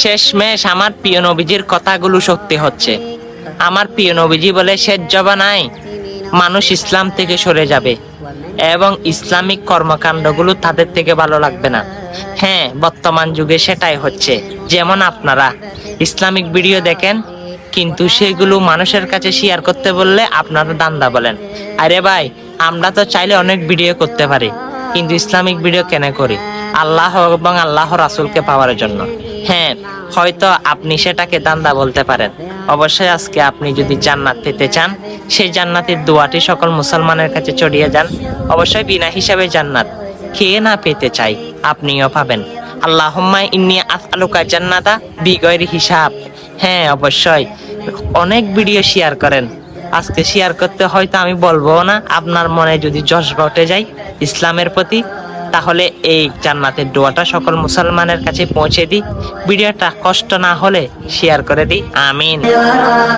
শেষমেশ আমার প্রিয় নবীজির কথাগুলো সত্যি হচ্ছে। আমার প্রিয় নবীজি বলে, শেষ জবানায় মানুষ ইসলাম থেকে সরে যাবে এবং ইসলামিক কর্মকাণ্ডগুলো তাদের থেকে ভালো লাগবে না। হ্যাঁ, বর্তমান যুগে সেটাই হচ্ছে। যেমন আপনারা ইসলামিক ভিডিও দেখেন, কিন্তু সেগুলো মানুষের কাছে শেয়ার করতে বললে আপনারা দান্দা বলেন। আরে ভাই, আমরা তো চাইলে অনেক ভিডিও করতে পারি, কিন্তু ইসলামিক ভিডিও কেন করি? আল্লাহ এবং আল্লাহ রাসূলকে পাওয়ার জন্য। হ্যাঁ, হয়তো আপনি সেটাকে দান্দা বলতে পারেন। অবশ্যই আজকে আপনি যদি জান্নাত পেতে চান, সেই জান্নাতের দোয়াটি সকল মুসলমানের কাছে ছড়িয়ে যান। অবশ্যই বিনা হিসাবে জান্নাত কে না পেতে চাই, আপনিও পাবেন। আল্লাহুম্মা ইন্নী আসআলুকা জান্নাতা বিগয়রি হিসাব। হ্যাঁ, অবশ্যই অনেক ভিডিও শেয়ার করেন। আজকে শেয়ার করতে হয়তো আমি বলবো না, আপনার মনে যদি জজবা উঠে যায় ইসলামের প্রতি, তাহলে এই জান্নাতের দোয়াটা সকল মুসলমানের কাছে পৌঁছে দিই। ভিডিওটা কষ্ট না হলে শেয়ার করে দিই। আমিন।